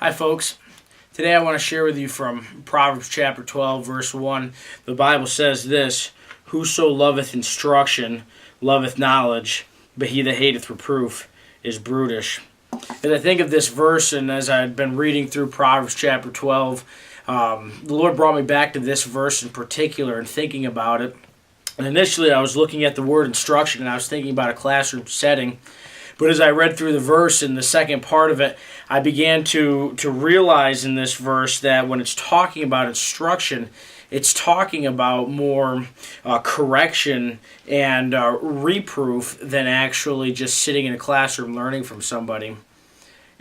Hi, folks. Today I want to share with you from Proverbs chapter 12, verse 1. The Bible says this: "Whoso loveth instruction loveth knowledge, but he that hateth reproof is brutish." As I think of this verse, and as I've been reading through Proverbs chapter 12, the Lord brought me back to this verse in particular and thinking about it. And initially I was looking at the word instruction and I was thinking about a classroom setting. But as I read through the verse in the second part of it, I began to realize in this verse that when it's talking about instruction, it's talking about more correction and reproof than actually just sitting in a classroom learning from somebody.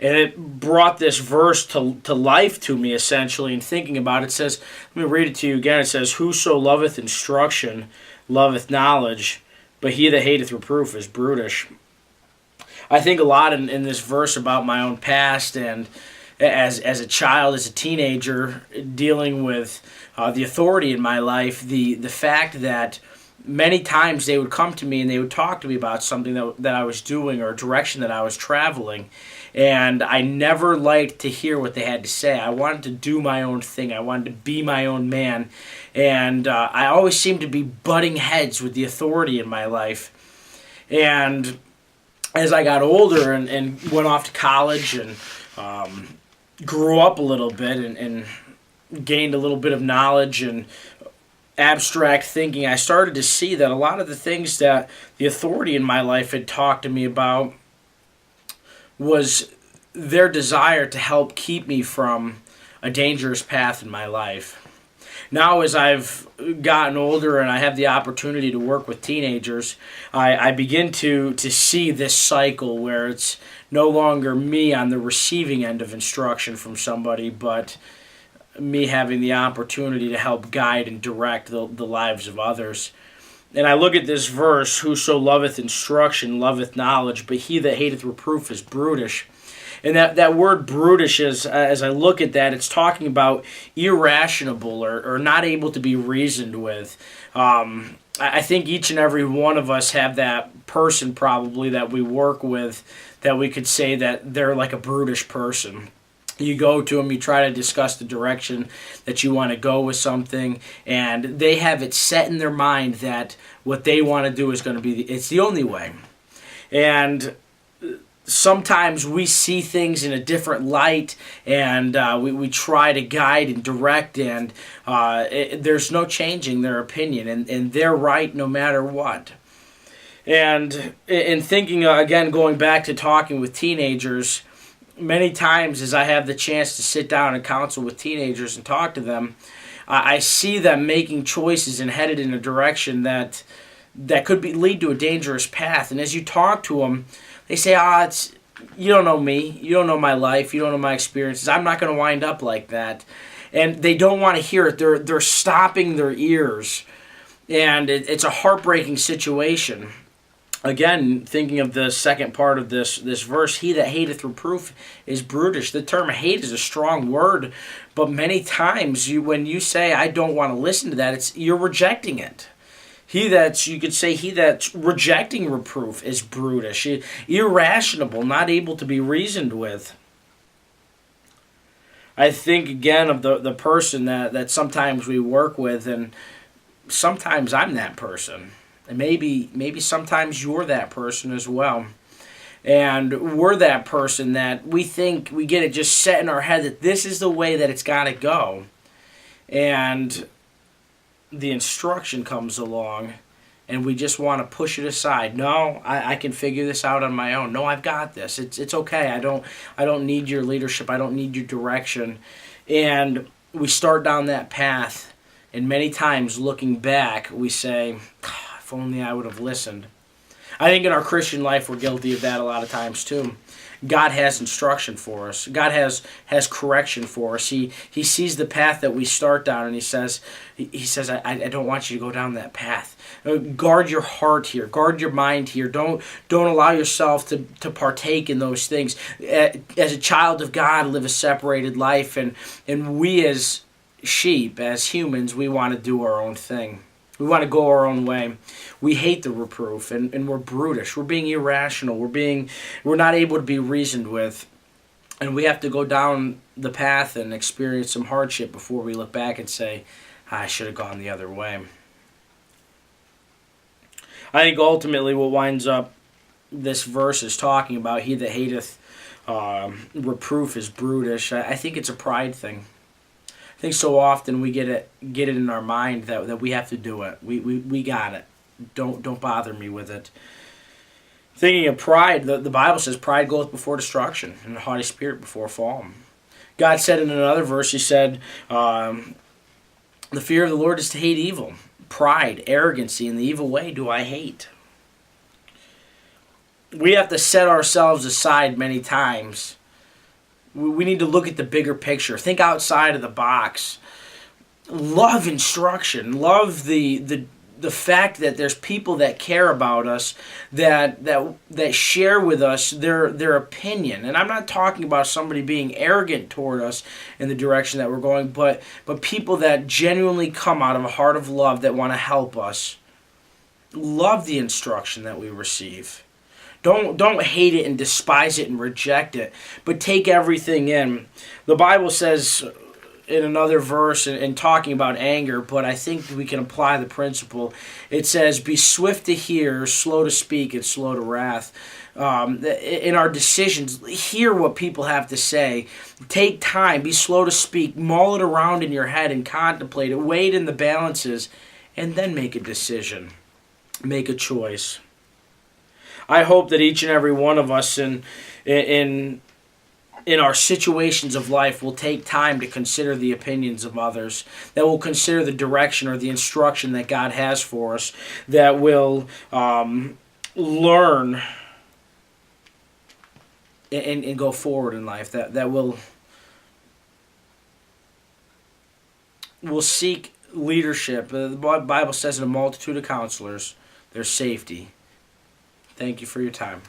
And it brought this verse to life to me, essentially, and thinking about it. It says, let me read it to you again. It says, "Whoso loveth instruction loveth knowledge, but he that hateth reproof is brutish." I think a lot in this verse about my own past, and as a child, as a teenager, dealing with the authority in my life, the fact that many times they would come to me and they would talk to me about something that I was doing or a direction that I was traveling, and I never liked to hear what they had to say. I wanted to do my own thing. I wanted to be my own man, and I always seemed to be butting heads with the authority in my life. And as I got older and went off to college and grew up a little bit and gained a little bit of knowledge and abstract thinking, I started to see that a lot of the things that the authority in my life had talked to me about was their desire to help keep me from a dangerous path in my life. Now, as I've gotten older and I have the opportunity to work with teenagers, I begin to see this cycle where it's no longer me on the receiving end of instruction from somebody, but me having the opportunity to help guide and direct the lives of others. And I look at this verse: "Whoso loveth instruction loveth knowledge, but he that hateth reproof is brutish." And that word brutish, is, as I look at that, it's talking about irrational or not able to be reasoned with. I think each and every one of us have that person probably that we work with that we could say that they're like a brutish person. You go to them, you try to discuss the direction that you want to go with something, and they have it set in their mind that what they want to do is going to be, it's the only way. And sometimes we see things in a different light, and we try to guide and direct, and there's no changing their opinion, and they're right no matter what. And in thinking, again, going back to talking with teenagers, many times as I have the chance to sit down and counsel with teenagers and talk to them, I see them making choices and headed in a direction that could lead to a dangerous path. And as you talk to them, they say, you don't know me, you don't know my life, you don't know my experiences, I'm not going to wind up like that. And they don't want to hear it. They're stopping their ears. And it's a heartbreaking situation. Again, thinking of the second part of this verse, "He that hateth reproof is brutish." The term hate is a strong word, but many times when you say, "I don't want to listen to that," you're rejecting it. You could say he that's rejecting reproof is brutish, irrational, not able to be reasoned with. I think again of the person that sometimes we work with, and sometimes I'm that person. And maybe sometimes you're that person as well. And we're that person that we think we get it just set in our head that this is the way that it's got to go. And the instruction comes along and we just want to push it aside. No, I can figure this out on my own. No, I've got this. It's okay. I don't need your leadership. I don't need your direction. And we start down that path, and many times looking back we say, if only I would have listened. I think in our Christian life we're guilty of that a lot of times too. God has instruction for us. God has correction for us. He sees the path that we start down, and He says, I don't want you to go down that path. Guard your heart here. Guard your mind here. Don't allow yourself to partake in those things. As a child of God, live a separated life, and we as sheep, as humans, we want to do our own thing. We want to go our own way. We hate the reproof, and we're brutish. We're being irrational. We're not able to be reasoned with. And we have to go down the path and experience some hardship before we look back and say, I should have gone the other way. I think ultimately what winds up this verse is talking about, he that hateth reproof is brutish. I think it's a pride thing. I think so often we get it in our mind that we have to do it. We got it. Don't bother me with it. Thinking of pride, the Bible says pride goeth before destruction, and a haughty spirit before fall. God said in another verse, he said, the fear of the Lord is to hate evil. Pride, arrogancy, and the evil way do I hate. We have to set ourselves aside many times. We need to look at the bigger picture. Think outside of the box. Love instruction. Love the fact that there's people that care about us, that share with us their opinion. And I'm not talking about somebody being arrogant toward us in the direction that we're going, but people that genuinely come out of a heart of love that want to help us. Love the instruction that we receive. Don't hate it and despise it and reject it, but take everything in. The Bible says in another verse, in talking about anger, but I think we can apply the principle. It says, be swift to hear, slow to speak, and slow to wrath. In our decisions, hear what people have to say. Take time, be slow to speak, mull it around in your head and contemplate it, weigh it in the balances, and then make a decision. Make a choice. I hope that each and every one of us in our situations of life will take time to consider the opinions of others, that will consider the direction or the instruction that God has for us, that will learn and go forward in life, that will seek leadership. The Bible says in a multitude of counselors, there's safety. Thank you for your time.